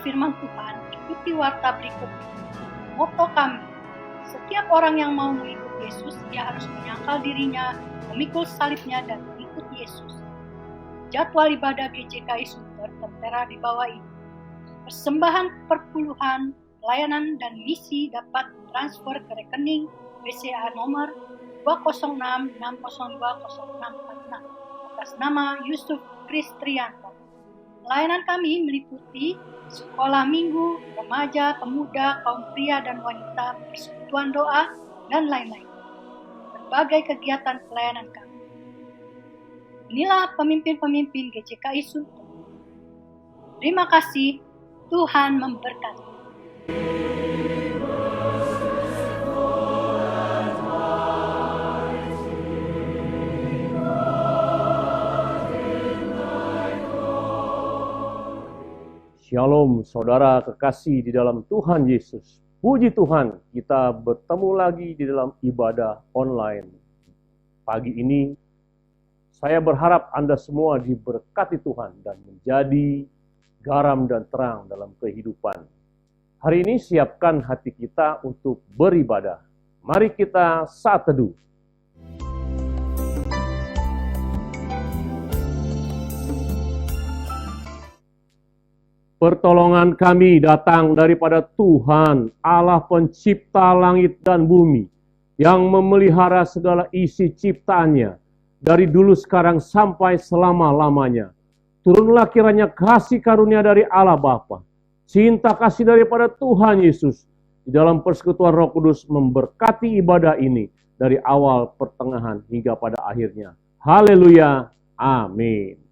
firman Tuhan, ikuti warta berikut. Moto kami, setiap orang yang mau mengikut Yesus, ia harus menyangkal dirinya, memikul salibnya, dan mengikut Yesus. Jadwal ibadah GCKI Sunter tertera di bawah ini. Persembahan perpuluhan, pelayanan, dan misi dapat transfer ke rekening BCA nomor 20660200646 atas nama Yusuf Kristrianto. Pelayanan kami meliputi sekolah minggu, remaja, pemuda, kaum pria dan wanita, persekutuan doa, dan lain-lain. Berbagai kegiatan pelayanan kami. Inilah pemimpin-pemimpin GCKI Sunter. Terima kasih, Tuhan memberkati. Shalom saudara kekasih di dalam Tuhan Yesus. Puji Tuhan, kita bertemu lagi di dalam ibadah online. Pagi ini, saya berharap Anda semua diberkati Tuhan dan menjadi garam dan terang dalam kehidupan. Hari ini siapkan hati kita untuk beribadah. Mari kita saat teduh. Pertolongan kami datang daripada Tuhan, Allah pencipta langit dan bumi, yang memelihara segala isi ciptaannya, dari dulu sekarang sampai selama-lamanya. Turunlah kiranya kasih karunia dari Allah Bapa, cinta kasih daripada Tuhan Yesus, di dalam persekutuan Roh Kudus memberkati ibadah ini, dari awal, pertengahan, hingga pada akhirnya. Haleluya, amin.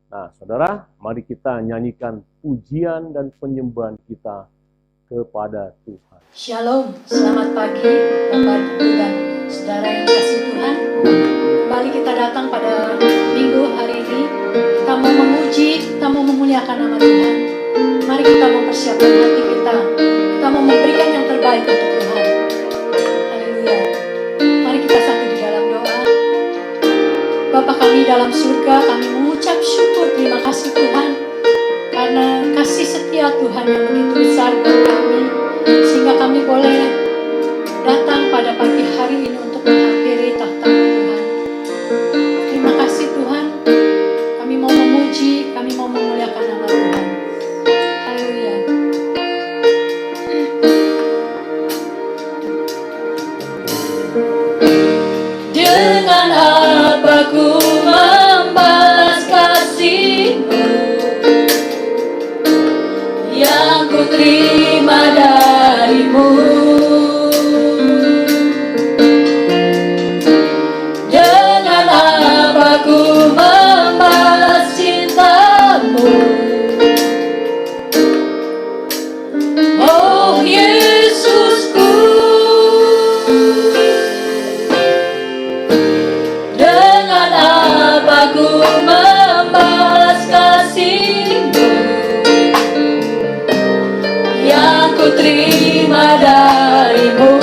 Nah, saudara, mari kita nyanyikan pujian dan penyembahan kita kepada Tuhan. Shalom, selamat pagi Bapak, Ibu, dan saudara yang dikasihi Tuhan. Kembali kita datang pada minggu hari ini. Kita mau memuji, kita mau memuliakan nama Tuhan. Mari kita mempersiapkan hati kita. Kita mau memberikan yang terbaik untuk Tuhan. Haleluya. Mari kita satu di dalam doa. Bapa kami dalam surga, kami mengucap syukur, terima kasih Tuhan, karena kasih setia Tuhan yang begitu besar buat kami, sehingga kami boleh datang pada pagi hari ini untuk menghampiri tahta-Mu Tuhan. Terima kasih Tuhan, kami mau memuji, kami mau memuliakan nama Tuhan. Haleluya. Dengan apa ku membalas kasih-Mu yang ku terima dari-Mu. Dengan apa ku membalas cinta-Mu, oh Yesusku. Dengan apa ku membalas kasih-Mu yang ku terima dari-Mu.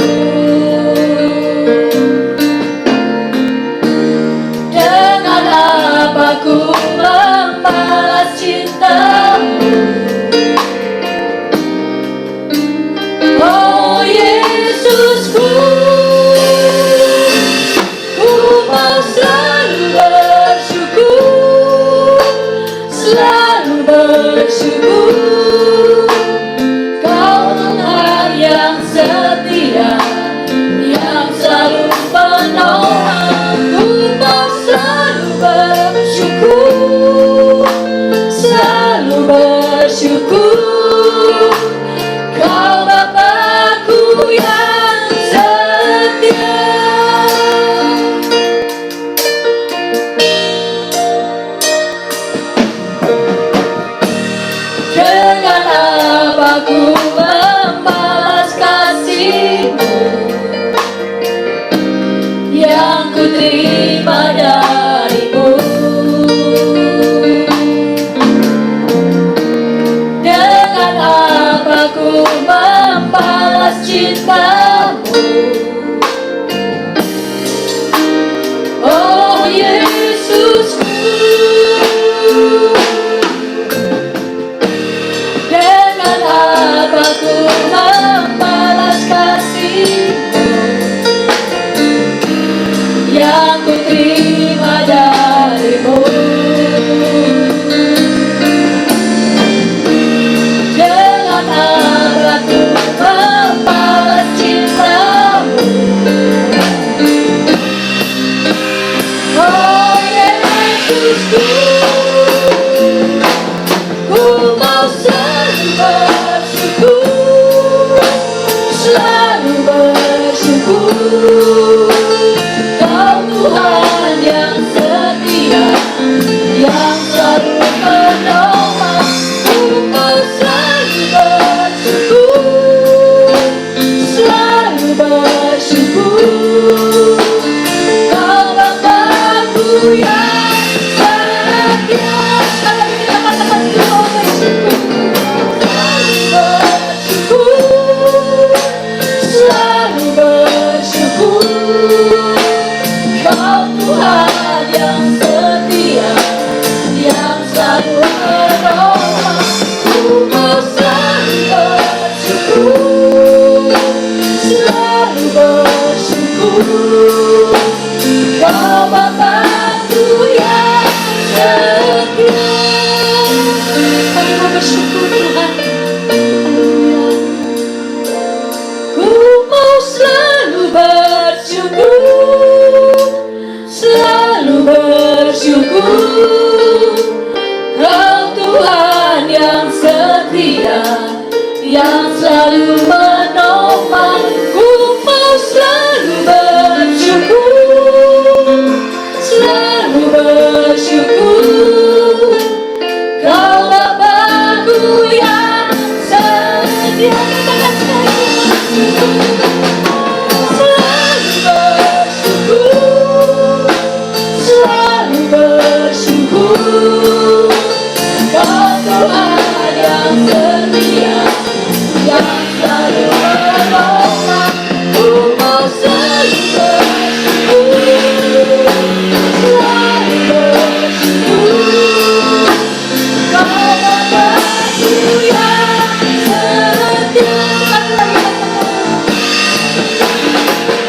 Dengan apa ku membalas cinta-Mu, oh Yesusku. Ku mau selalu bersyukur, selalu bersyukur. Kau Tuhan yang setia, yang selalu menolong. Ku mau selalu bersyukur, selalu bersyukur. Kau Bapakku yang setia. Dengan apa ku membalas kasih-Mu yang ku terima dari-Mu. Dengan apa ku membalas cinta-Mu, oh Yesusku. Dengan aku membalas kasih-Mu yang ku terima dari-Mu. Dengan amarahku membalas cinta-Mu. Oh Yesusku, ku mau selalu bersyukur, selalu bersyukur. Kau Tuhan yang setia, yang selalu menolong. Ku mau selalu bersyukur, selalu bersyukur. Kau Bapa-Ku yang setia. Sekali lagi kita katakan ku mau bersyukur, selalu bersyukur. Kau Tuhan yang setia, yang selalu menolong. Ku mau selalu bersyukur, selalu bersyukur. Kau Bapa-Ku yang setia. Kami mau bersyukur Tuhan. Haleluya. Ku mau selalu bersyukur, selalu bersyukur. Kau Tuhan yang setia, yang selalu menopang. Ku mau selalu bersyukur, selalu bersyukur. Kau Bapa-Ku yang setia. Katakan selalu bersyukur, selalu bersyukur. Kau Tuhan yang setia, yang selalu menolong. Ku mau selalu bersyukur, selalu bersyukur. Kau Bapa-Ku yang setia.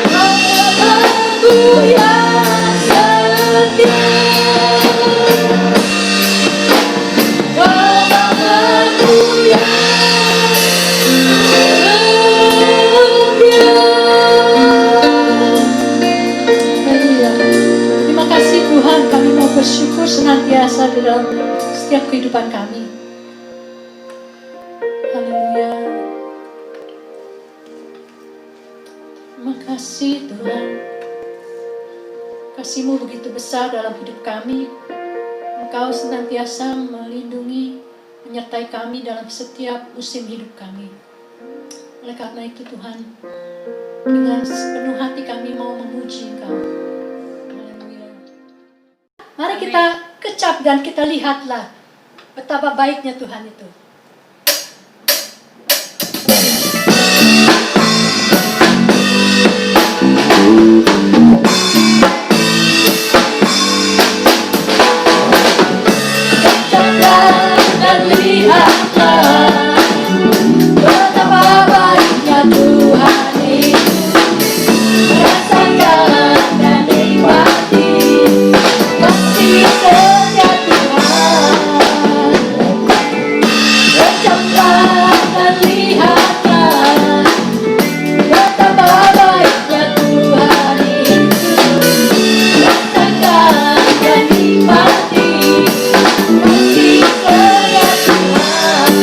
Kau Bapa-Ku yang setia. Terima kasih Tuhan, kami mau bersyukur senantiasa di dalam setiap kehidupan kami. Haleluya. Terima kasih Tuhan. Kasih-Mu begitu besar dalam hidup kami. Engkau senantiasa melindungi, menyertai kami dalam setiap musim hidup kami. Oleh karena itu Tuhan, dengan sepenuh hati kami mau memuji Engkau. Haleluya. Mari kita kecap dan kita lihatlah betapa baiknya Tuhan itu. Kecaplah dan lihatlah betapa baiknya Tuhan itu. Rasakan dan nikmati kasih setia Tuhan. Kecaplah dan lihatlah betapa baiknya Tuhan itu. Rasakan dan nikmati kasih setia Tuhan.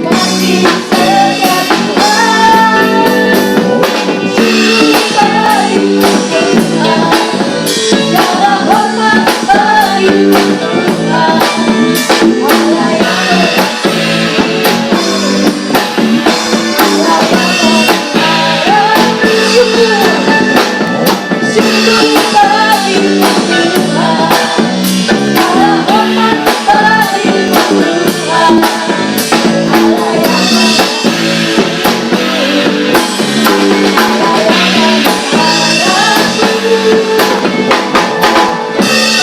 Kasih setia Tuhan. Sungguh baik Tuhan. Segala hormat bagi Tuhan. Allah yang Allah yang mengharap syukur. Sungguh baik Tuhan. Segala hormat bagi Tuhan. Allah yang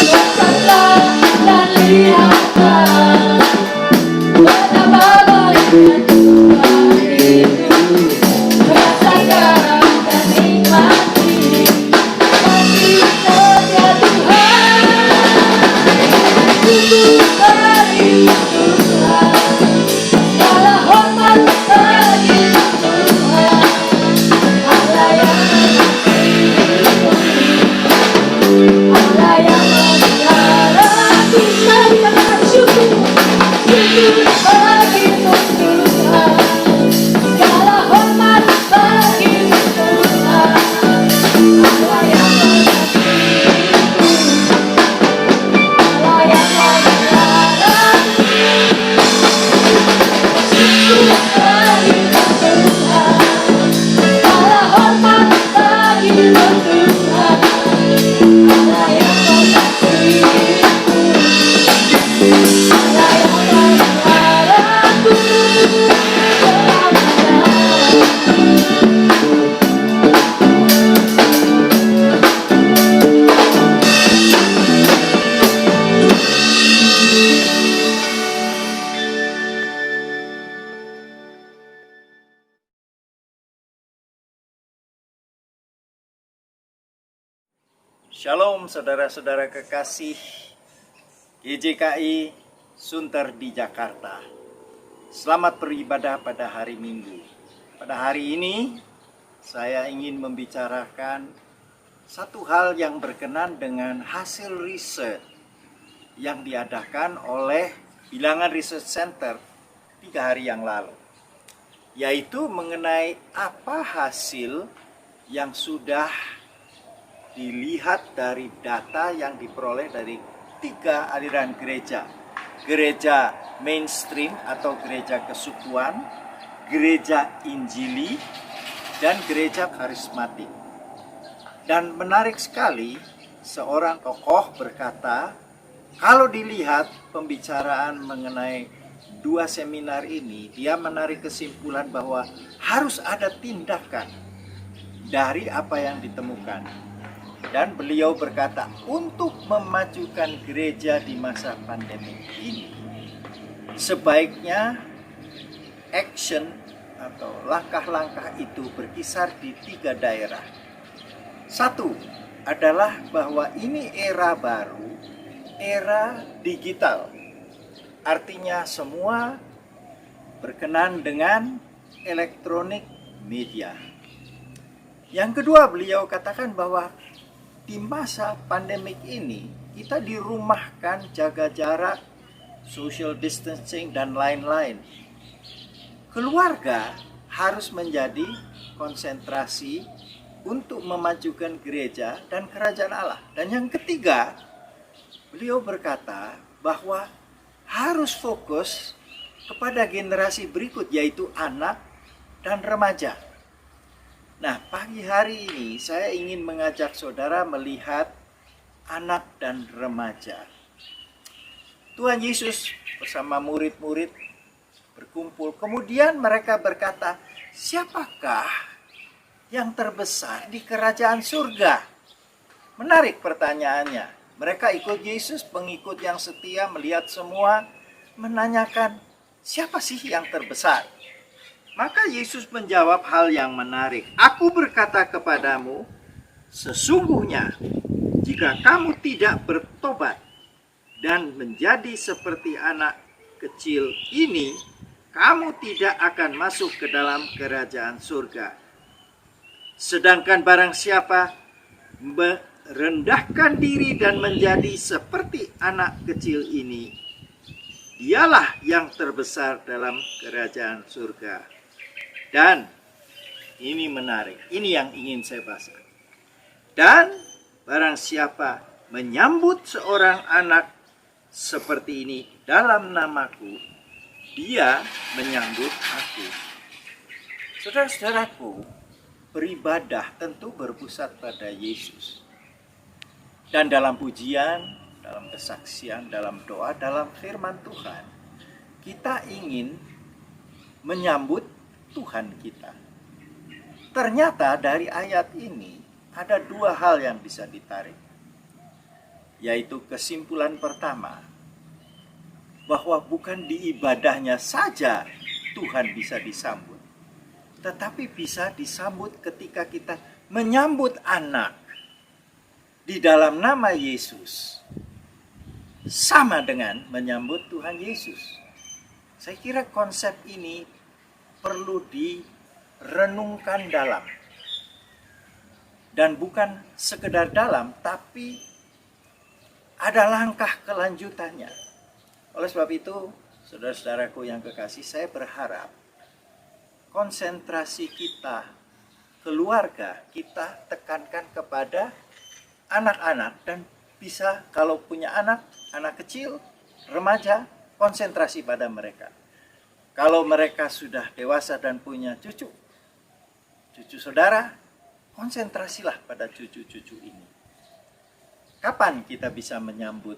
Lihatlah dan lihatlah betapa baiknya Shalom saudara-saudara kekasih GJKI Sunter di Jakarta. Selamat beribadah pada hari Minggu. Pada hari ini saya ingin membicarakan satu hal yang berkenan dengan hasil riset yang diadakan oleh Bilangan Research Center 3 hari yang lalu, yaitu mengenai apa hasil yang sudah dilihat dari data yang diperoleh dari 3 aliran gereja. Gereja mainstream atau gereja kesukuan, gereja injili, dan gereja karismatik. Dan menarik sekali, seorang tokoh berkata, kalau dilihat pembicaraan mengenai 2 seminar ini, dia menarik kesimpulan bahwa harus ada tindakan dari apa yang ditemukan. Dan beliau berkata, untuk memajukan gereja di masa pandemi ini, sebaiknya action atau langkah-langkah itu berkisar di 3 daerah. Satu adalah bahwa ini era baru, era digital. Artinya semua berkenan dengan elektronik media. Yang kedua, beliau katakan bahwa di masa pandemik ini kita dirumahkan, jaga jarak, social distancing, dan lain-lain. Keluarga harus menjadi konsentrasi untuk memajukan gereja dan kerajaan Allah. Dan yang ketiga, beliau berkata bahwa harus fokus kepada generasi berikut, yaitu anak dan remaja. Nah, pagi hari ini saya ingin mengajak saudara melihat anak dan remaja. Tuhan Yesus bersama murid-murid berkumpul. Kemudian mereka berkata, siapakah yang terbesar di kerajaan surga? Menarik pertanyaannya. Mereka ikut Yesus, pengikut yang setia, melihat semua, menanyakan, siapa sih yang terbesar? Maka Yesus menjawab hal yang menarik. Aku berkata kepadamu, sesungguhnya jika kamu tidak bertobat dan menjadi seperti anak kecil ini, kamu tidak akan masuk ke dalam kerajaan surga. Sedangkan barang siapa merendahkan diri dan menjadi seperti anak kecil ini, dialah yang terbesar dalam kerajaan surga. Dan ini menarik, ini yang ingin saya bahas. Dan barang siapa menyambut seorang anak seperti ini dalam namaku, dia menyambut aku. Saudara-saudaraku, beribadah tentu berpusat pada Yesus. Dan dalam pujian, dalam kesaksian, dalam doa, dalam firman Tuhan, kita ingin menyambut Tuhan kita. Ternyata dari ayat ini ada 2 hal yang bisa ditarik. Yaitu kesimpulan pertama, bahwa bukan di ibadahnya saja Tuhan bisa disambut, tetapi bisa disambut ketika kita menyambut anak di dalam nama Yesus. Sama dengan menyambut Tuhan Yesus. Saya kira konsep ini perlu direnungkan dalam. Dan bukan sekedar dalam, tapi ada langkah kelanjutannya. Oleh sebab itu, saudara-saudaraku yang kekasih, saya berharap konsentrasi kita, keluarga, kita tekankan kepada anak-anak. Dan bisa kalau punya anak kecil, remaja, konsentrasi pada mereka. Kalau mereka sudah dewasa dan punya cucu saudara, konsentrasilah pada cucu-cucu ini. Kapan kita bisa menyambut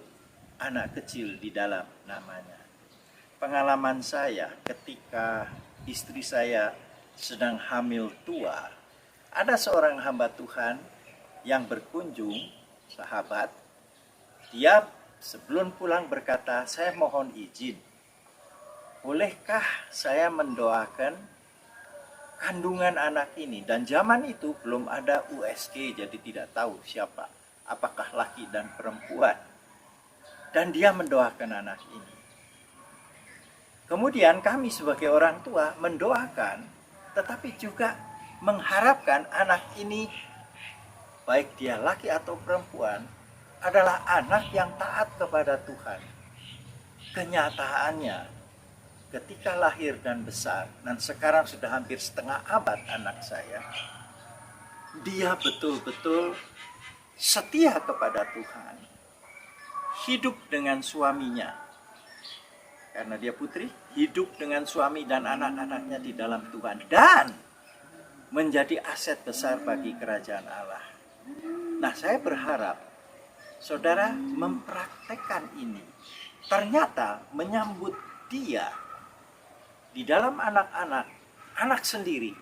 anak kecil di dalam namanya? Pengalaman saya ketika istri saya sedang hamil tua, ada seorang hamba Tuhan yang berkunjung, sahabat. Dia sebelum pulang berkata, saya mohon izin, bolehkah saya mendoakan kandungan anak ini? Dan zaman itu belum ada USG, jadi tidak tahu siapa, apakah laki dan perempuan. Dan dia mendoakan anak ini. Kemudian kami sebagai orang tua mendoakan, tetapi juga mengharapkan anak ini, baik dia laki atau perempuan, adalah anak yang taat kepada Tuhan. Kenyataannya, ketika lahir dan besar, dan sekarang sudah hampir setengah abad anak saya, dia betul-betul setia kepada Tuhan. Hidup dengan suaminya, karena dia putri, hidup dengan suami dan anak-anaknya di dalam Tuhan. Dan menjadi aset besar bagi kerajaan Allah. Nah, saya berharap saudara mempraktekkan ini. Ternyata menyambut dia di dalam anak-anak, anak sendiri,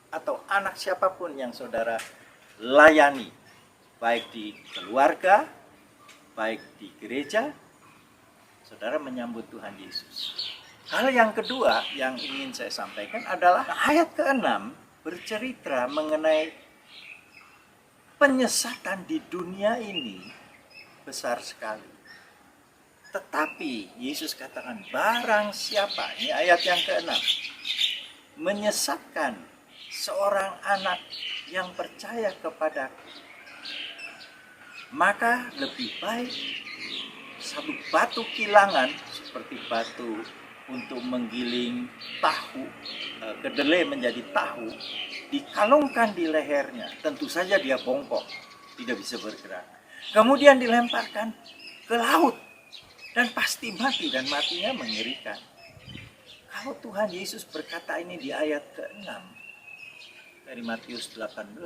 atau anak siapapun yang saudara layani, baik di keluarga, baik di gereja, saudara menyambut Tuhan Yesus. Hal yang kedua yang ingin saya sampaikan adalah ayat ke-6 bercerita mengenai penyesatan di dunia ini besar sekali. Tetapi Yesus katakan, barang siapa, ini ayat yang ke-6, menyesatkan seorang anak yang percaya kepadaku, maka lebih baik satu batu kilangan, seperti batu untuk menggiling tahu, kedelai menjadi tahu, dikalungkan di lehernya. Tentu saja dia bongkok, tidak bisa bergerak. Kemudian dilemparkan ke laut dan pasti mati, dan matinya mengerikan. Kalau Tuhan Yesus berkata ini di ayat ke-6 dari Matius 18,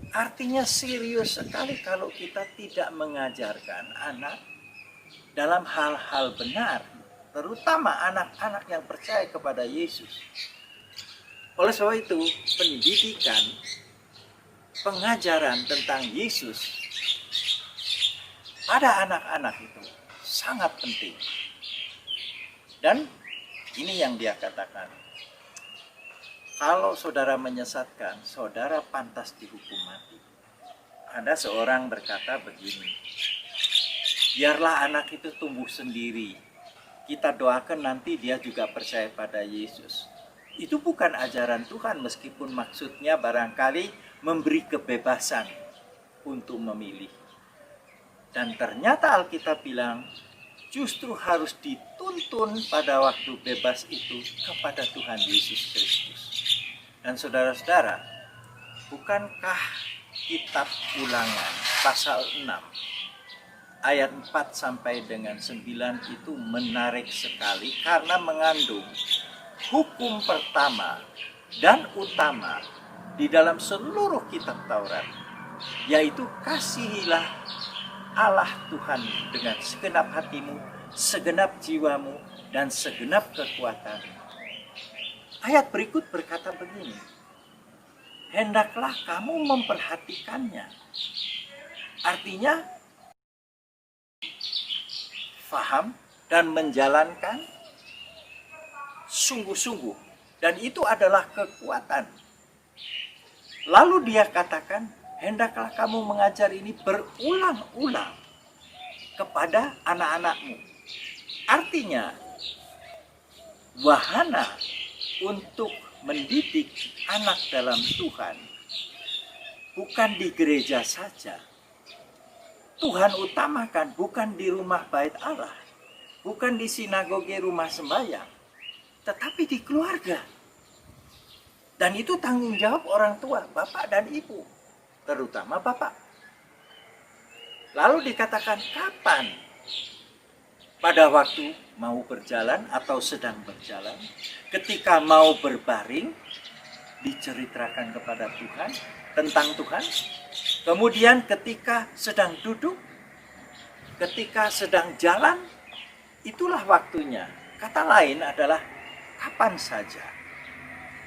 artinya serius sekali kalau kita tidak mengajarkan anak dalam hal-hal benar, terutama anak-anak yang percaya kepada Yesus. Oleh sebab itu, pendidikan, pengajaran tentang Yesus pada anak-anak itu sangat penting. Dan ini yang dia katakan, kalau saudara menyesatkan, saudara pantas dihukum mati. Ada seorang berkata begini, biarlah anak itu tumbuh sendiri, kita doakan nanti dia juga percaya pada Yesus. Itu bukan ajaran Tuhan, meskipun maksudnya barangkali memberi kebebasan untuk memilih. Dan ternyata Alkitab bilang, justru harus dituntun pada waktu bebas itu kepada Tuhan Yesus Kristus. Dan saudara-saudara, bukankah kitab Ulangan pasal 6 ayat 4 sampai dengan 9 itu menarik sekali, karena mengandung hukum pertama dan utama di dalam seluruh kitab Taurat, yaitu kasihilah Allah Tuhan dengan segenap hatimu, segenap jiwamu, dan segenap kekuatanmu. Ayat berikut berkata begini, hendaklah kamu memperhatikannya. Artinya, faham dan menjalankan sungguh-sungguh. Dan itu adalah kekuatan. Lalu dia katakan, hendaklah kamu mengajar ini berulang-ulang kepada anak-anakmu. Artinya, wahana untuk mendidik anak dalam Tuhan bukan di gereja saja. Tuhan utamakan bukan di rumah bait Allah, bukan di sinagoge rumah sembahyang, tetapi di keluarga. Dan itu tanggung jawab orang tua, bapak dan ibu, terutama bapak. Lalu dikatakan kapan pada waktu mau berjalan atau sedang berjalan, ketika mau berbaring, diceritakan kepada Tuhan, tentang Tuhan. Kemudian ketika sedang duduk, ketika sedang jalan, itulah waktunya. Kata lain adalah kapan saja,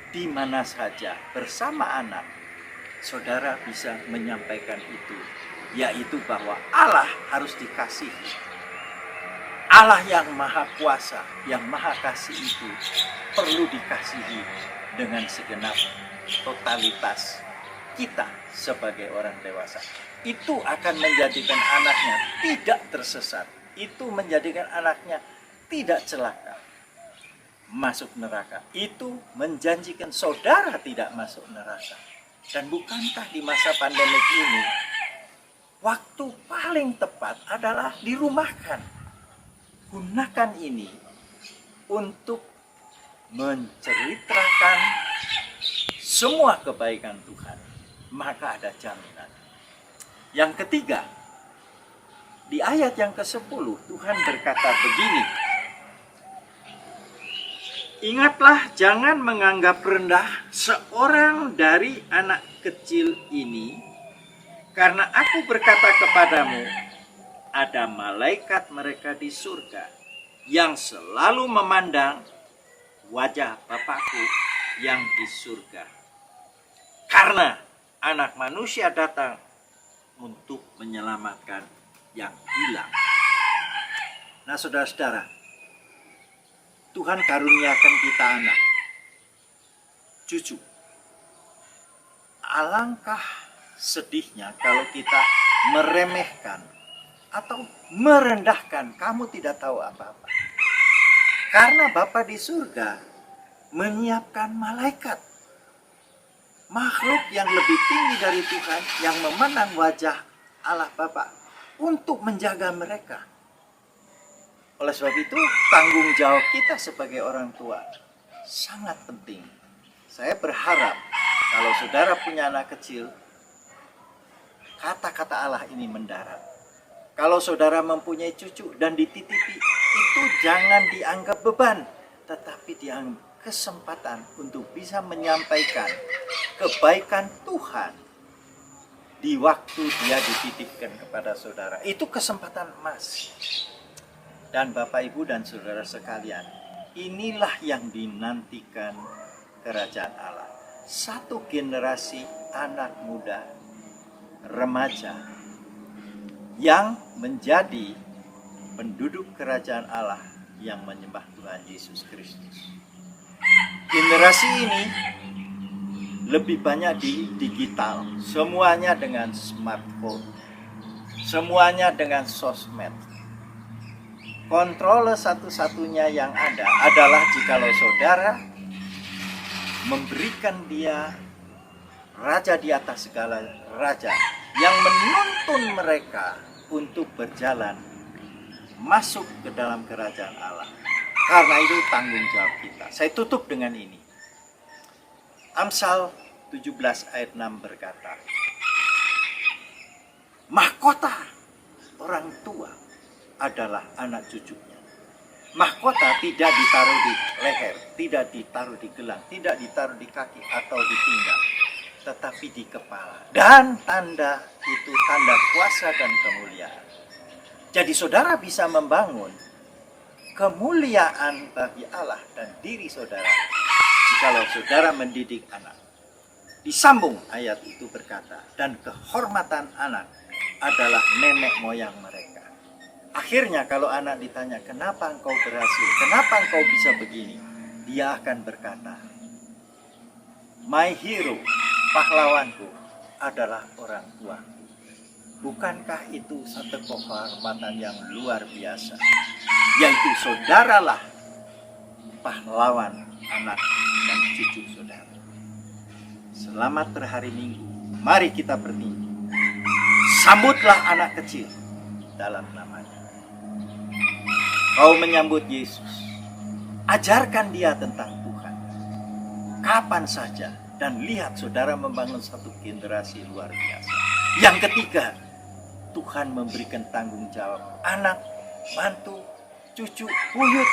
di mana saja, bersama anak, saudara bisa menyampaikan itu, yaitu bahwa Allah harus dikasihi. Allah yang maha kuasa, yang maha kasih itu perlu dikasihi dengan segenap totalitas kita sebagai orang dewasa. Itu akan menjadikan anaknya tidak tersesat. Itu menjadikan anaknya tidak celaka, masuk neraka. Itu menjanjikan saudara tidak masuk neraka. Dan bukankah di masa pandemik ini, waktu paling tepat adalah dirumahkan. Gunakan ini untuk menceritakan semua kebaikan Tuhan, maka ada jaminan. Yang ketiga, di ayat yang ke-10 Tuhan berkata begini, ingatlah, jangan menganggap rendah seorang dari anak kecil ini, karena aku berkata kepadamu, ada malaikat mereka di surga yang selalu memandang wajah Bapakku yang di surga. Karena anak manusia datang untuk menyelamatkan yang hilang. Nah, saudara-saudara, Tuhan karuniakan kita anak, cucu. Alangkah sedihnya kalau kita meremehkan atau merendahkan, kamu tidak tahu apa-apa. Karena Bapa di surga menyiapkan malaikat, makhluk yang lebih tinggi dari Tuhan, yang memandang wajah Allah Bapa untuk menjaga mereka. Oleh sebab itu, tanggung jawab kita sebagai orang tua sangat penting. Saya berharap kalau saudara punya anak kecil, kata-kata Allah ini mendarat. Kalau saudara mempunyai cucu dan dititipi, itu jangan dianggap beban, tetapi dianggap kesempatan untuk bisa menyampaikan kebaikan Tuhan di waktu dia dititipkan kepada saudara. Itu kesempatan emas. Dan Bapak, Ibu, dan saudara sekalian, inilah yang dinantikan kerajaan Allah. Satu generasi anak muda, remaja, yang menjadi penduduk kerajaan Allah yang menyembah Tuhan Yesus Kristus. Generasi ini lebih banyak di digital, semuanya dengan smartphone, semuanya dengan sosmed. Kontrol satu-satunya yang ada adalah jikalau saudara memberikan dia raja di atas segala raja yang menuntun mereka untuk berjalan masuk ke dalam kerajaan Allah. Karena itu tanggung jawab kita. Saya tutup dengan ini. Amsal 17 ayat 6 berkata, mahkota orang tua adalah anak cucunya. Mahkota tidak ditaruh di leher, tidak ditaruh di gelang, tidak ditaruh di kaki atau di pinggang, tetapi di kepala. Dan tanda itu tanda kuasa dan kemuliaan. Jadi saudara bisa membangun kemuliaan bagi Allah dan diri saudara jikalau saudara mendidik anak. Disambung ayat itu berkata, dan kehormatan anak adalah nenek moyang mereka. Akhirnya kalau anak ditanya, kenapa engkau berhasil? Kenapa engkau bisa begini? Dia akan berkata, my hero, pahlawanku adalah orang tua. Bukankah itu satu kehormatan yang luar biasa? Yaitu saudaralah pahlawan anak dan cucu saudara. Selamat berhari Minggu. Mari kita berminggu. Sambutlah anak kecil dalam namanya. Kau menyambut Yesus. Ajarkan dia tentang Tuhan. Kapan saja. Dan lihat saudara membangun satu generasi luar biasa. Yang ketiga, Tuhan memberikan tanggung jawab. Anak, mantu, cucu buyut.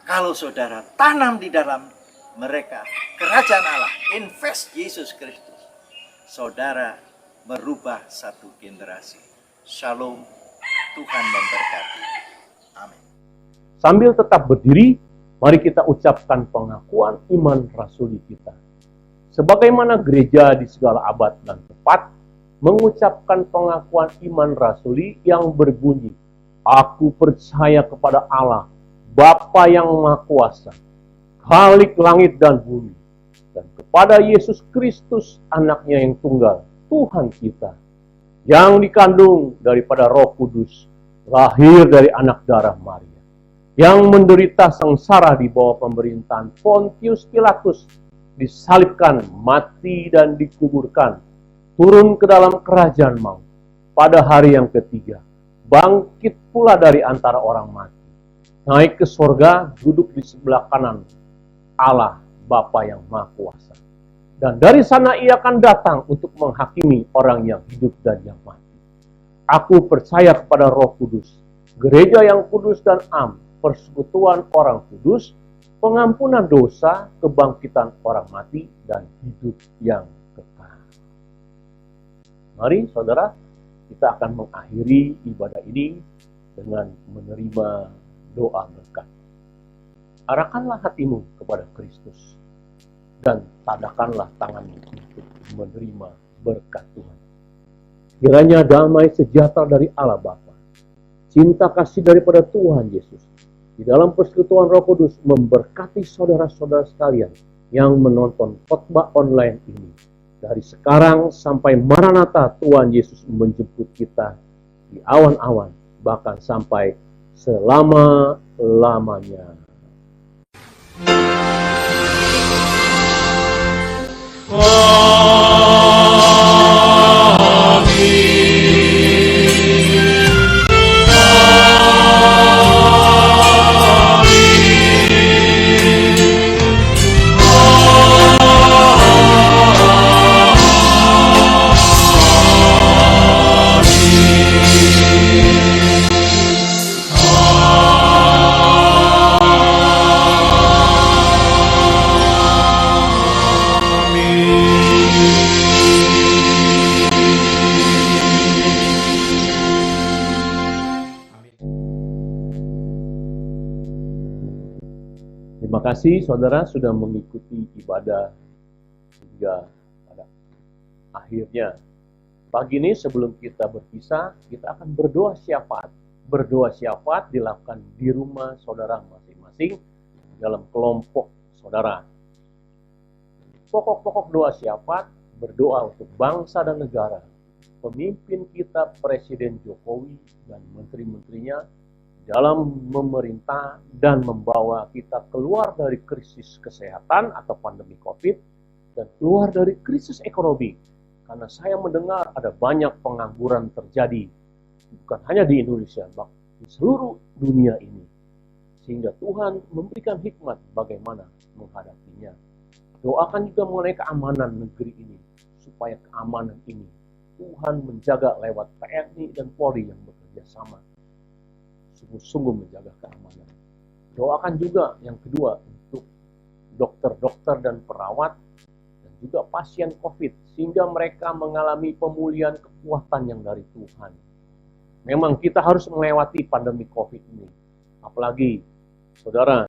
Kalau saudara tanam di dalam mereka kerajaan Allah, invest Yesus Kristus, saudara merubah satu generasi. Shalom, Tuhan memberkati. Amin. Sambil tetap berdiri, mari kita ucapkan pengakuan iman rasuli kita. Sebagaimana gereja di segala abad dan tempat mengucapkan pengakuan iman rasuli yang berbunyi, aku percaya kepada Allah, Bapa yang Maha Kuasa, Khalik langit dan bumi, dan kepada Yesus Kristus, anaknya yang tunggal, Tuhan kita, yang dikandung daripada Roh Kudus, lahir dari anak darah Maria, yang menderita sengsara di bawah pemerintahan Pontius Pilatus, disalibkan, mati dan dikuburkan, turun ke dalam kerajaan maut, pada hari yang ketiga, bangkit pula dari antara orang mati, naik ke surga, duduk di sebelah kanan Allah Bapa yang Maha Kuasa. Dan dari sana ia akan datang untuk menghakimi orang yang hidup dan yang mati. Aku percaya kepada Roh Kudus, gereja yang kudus dan am, persekutuan orang kudus, pengampunan dosa, kebangkitan orang mati, dan hidup yang kekal. Mari saudara, kita akan mengakhiri ibadah ini dengan menerima doa berkat. Arahkanlah hatimu kepada Kristus dan tadakanlah tanganmu untuk menerima berkat Tuhan. Kiranya damai sejahtera dari Allah Bapa, cinta kasih daripada Tuhan Yesus, di dalam persekutuan Roh Kudus memberkati saudara-saudara sekalian yang menonton khotbah online ini. Dari sekarang sampai Maranatha Tuhan Yesus menjemput kita di awan-awan, bahkan sampai selama-lamanya. Terima kasih saudara sudah mengikuti ibadah hingga pada akhirnya. Pagi ini sebelum kita berpisah, kita akan berdoa syafaat. Berdoa syafaat dilakukan di rumah saudara masing-masing dalam kelompok saudara. Pokok-pokok doa syafaat, berdoa untuk bangsa dan negara, pemimpin kita Presiden Jokowi dan menteri-menterinya dalam memerintah dan membawa kita keluar dari krisis kesehatan atau pandemi COVID dan keluar dari krisis ekonomi. Karena saya mendengar ada banyak pengangguran terjadi, bukan hanya di Indonesia, bahkan di seluruh dunia ini. Sehingga Tuhan memberikan hikmat bagaimana menghadapinya. Doakan juga mengenai keamanan negeri ini, supaya keamanan ini Tuhan menjaga lewat TNI dan Polri yang bekerja sama. Sungguh-sungguh menjaga keamanan. Doakan juga yang kedua untuk dokter-dokter dan perawat dan juga pasien COVID sehingga mereka mengalami pemulihan kekuatan yang dari Tuhan. Memang kita harus melewati pandemi COVID ini. Apalagi saudara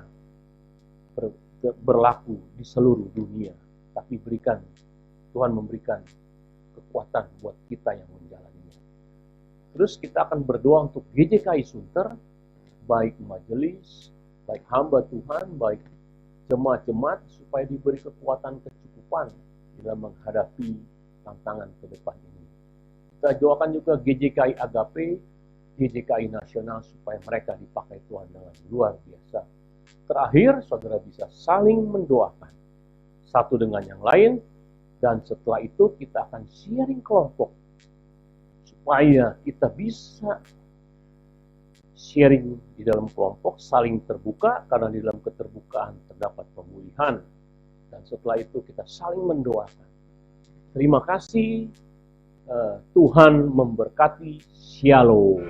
berlaku di seluruh dunia. Tapi Tuhan memberikan kekuatan buat kita yang menjalaninya. Terus kita akan berdoa untuk GJKI Sunter, baik majelis, baik hamba Tuhan, baik jemaat-jemaat, supaya diberi kekuatan kecukupan dalam menghadapi tantangan ke depan ini. Kita doakan juga GJKI Agape, GJKI Nasional, supaya mereka dipakai Tuhan dengan luar biasa. Terakhir, saudara bisa saling mendoakan satu dengan yang lain, dan setelah itu kita akan sharing kelompok, supaya kita bisa sharing di dalam kelompok, saling terbuka, karena di dalam keterbukaan terdapat pemulihan. Dan setelah itu kita saling mendoakan. Terima kasih Tuhan memberkati. Shalom.